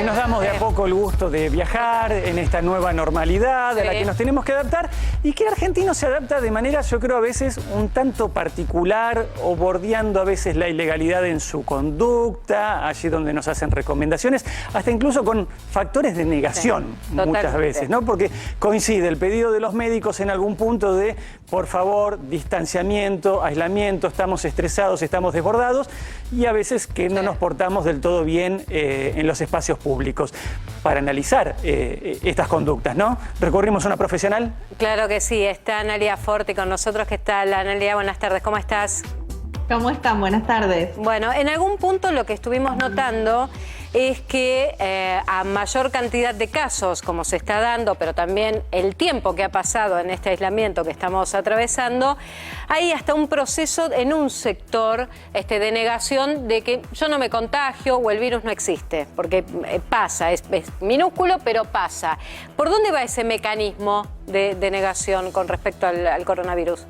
nos damos de a poco el gusto de viajar en esta nueva normalidad a la que nos tenemos que adaptar y que el argentino se adapta de manera, yo creo, a veces un tanto particular o bordeando a veces la ilegalidad en su conducta, allí donde nos hacen recomendaciones, hasta incluso con factores de negación muchas veces, ¿no? Porque coincide el pedido de los médicos en algún punto de, por favor, distanciamiento, aislamiento, estamos estresados, estamos desbordados y a veces que no nos portamos del todo bien en los espacios públicos. Para analizar estas conductas, ¿no? ¿Recurrimos a una profesional? Claro que sí, está Analia Forti con nosotros. ¿Qué tal, Analia? Buenas tardes, ¿cómo estás? ¿Cómo están? Buenas tardes. Bueno, en algún punto lo que estuvimos notando es que a mayor cantidad de casos, como se está dando, pero también el tiempo que ha pasado en este aislamiento que estamos atravesando, hay hasta un proceso en un sector de negación de que yo no me contagio o el virus no existe, porque pasa, es minúsculo, pero pasa. ¿Por dónde va ese mecanismo de negación con respecto al coronavirus?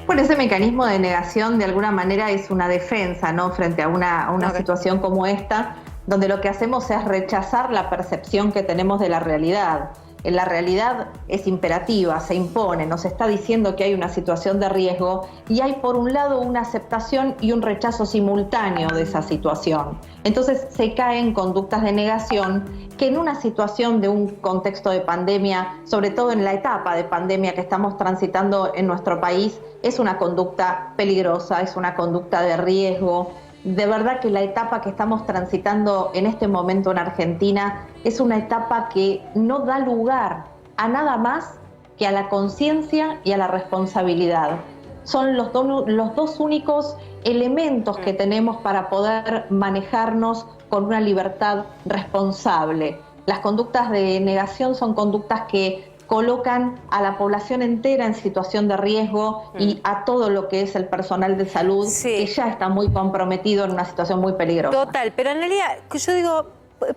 Bueno, ese mecanismo de negación de alguna manera es una defensa, ¿no? Frente a una situación como esta, donde lo que hacemos es rechazar la percepción que tenemos de la realidad. La realidad es imperativa, se impone, nos está diciendo que hay una situación de riesgo y hay por un lado una aceptación y un rechazo simultáneo de esa situación. Entonces se caen conductas de negación que en una situación de un contexto de pandemia, sobre todo en la etapa de pandemia que estamos transitando en nuestro país, es una conducta peligrosa, es una conducta de riesgo. De verdad que la etapa que estamos transitando en este momento en Argentina es una etapa que no da lugar a nada más que a la conciencia y a la responsabilidad. Son los dos únicos elementos que tenemos para poder manejarnos con una libertad responsable. Las conductas de negación son conductas que colocan a la población entera en situación de riesgo y a todo lo que es el personal de salud, que ya está muy comprometido en una situación muy peligrosa. Total, pero Analia, yo digo,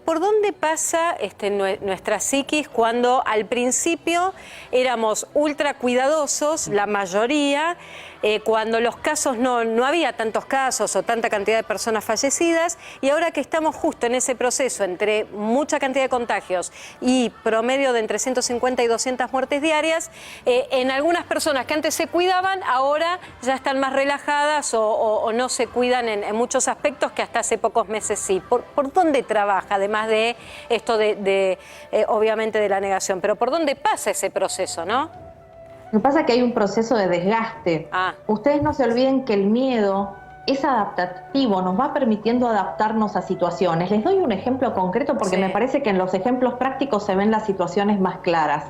¿por dónde pasa nuestra psiquis cuando al principio éramos ultra cuidadosos, la mayoría, cuando los casos no había tantos casos o tanta cantidad de personas fallecidas, y ahora que estamos justo en ese proceso entre mucha cantidad de contagios y promedio de entre 150 y 200 muertes diarias, en algunas personas que antes se cuidaban, ahora ya están más relajadas o no se cuidan en muchos aspectos que hasta hace pocos meses sí. ¿Por dónde trabaja, además de esto obviamente de la negación, pero por dónde pasa ese proceso, no? Lo que pasa es que hay un proceso de desgaste. Ustedes no se olviden que el miedo es adaptativo, nos va permitiendo adaptarnos a situaciones. Les doy un ejemplo concreto porque me parece que en los ejemplos prácticos se ven las situaciones más claras.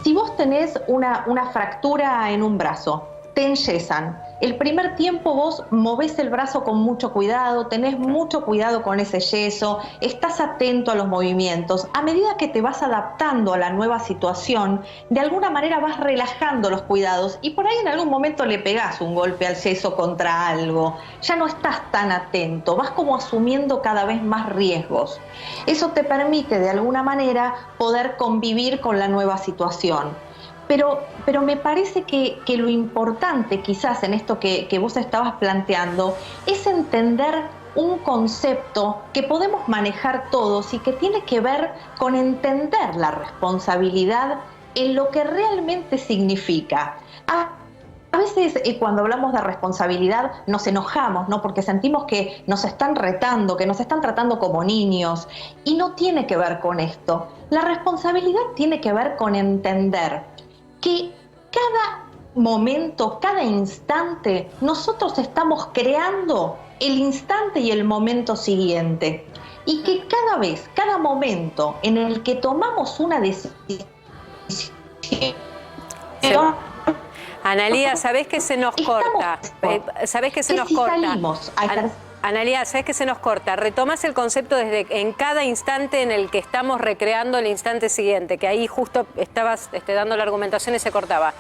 Si vos tenés una fractura en un brazo, te enyesan. El primer tiempo vos movés el brazo con mucho cuidado, tenés mucho cuidado con ese yeso, estás atento a los movimientos. A medida que te vas adaptando a la nueva situación, de alguna manera vas relajando los cuidados y por ahí en algún momento le pegás un golpe al yeso contra algo. Ya no estás tan atento, vas como asumiendo cada vez más riesgos. Eso te permite de alguna manera poder convivir con la nueva situación. Pero me parece que lo importante quizás en esto que vos estabas planteando es entender un concepto que podemos manejar todos y que tiene que ver con entender la responsabilidad en lo que realmente significa. A veces cuando hablamos de responsabilidad nos enojamos, ¿no? Porque sentimos que nos están retando, que nos están tratando como niños y no tiene que ver con esto. La responsabilidad tiene que ver con entender que cada momento, cada instante, nosotros estamos creando el instante y el momento siguiente. Y que cada vez, cada momento en el que tomamos una decisión... Analia, ¿sabés que se nos corta? ¿Sabés que se nos corta? Analia, ¿sabes que se nos corta? Retomas el concepto desde en cada instante en el que estamos recreando el instante siguiente, que ahí justo estabas dando la argumentación y se cortaba.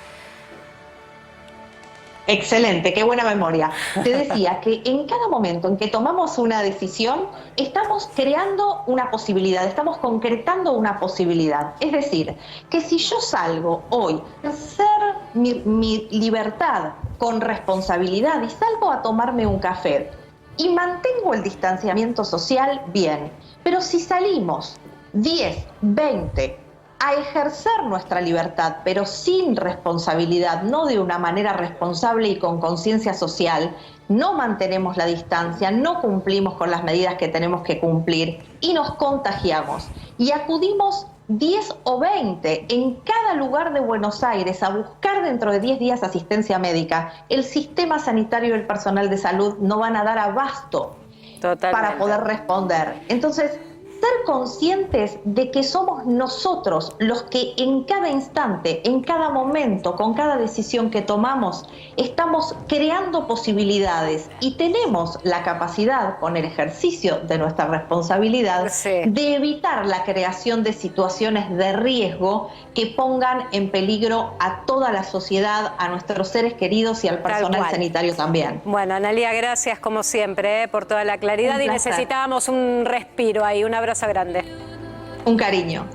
Excelente, qué buena memoria. Te decía que en cada momento en que tomamos una decisión, estamos creando una posibilidad, estamos concretando una posibilidad. Es decir, que si yo salgo hoy a hacer mi libertad con responsabilidad y salgo a tomarme un café, y mantengo el distanciamiento social, bien. Pero si salimos 10, 20 a ejercer nuestra libertad, pero sin responsabilidad, no de una manera responsable y con conciencia social, no mantenemos la distancia, no cumplimos con las medidas que tenemos que cumplir y nos contagiamos. Y acudimos 10 o 20 en cada lugar de Buenos Aires a buscar dentro de 10 días asistencia médica. El sistema sanitario y el personal de salud no van a dar abasto para poder responder. Entonces, ser conscientes de que somos nosotros los que en cada instante, en cada momento, con cada decisión que tomamos, estamos creando posibilidades y tenemos la capacidad, con el ejercicio de nuestra responsabilidad, de evitar la creación de situaciones de riesgo que pongan en peligro a toda la sociedad, a nuestros seres queridos y al personal sanitario también. Bueno, Analía, gracias como siempre por toda la claridad y necesitábamos un respiro ahí. Un abrazo grande. Un cariño.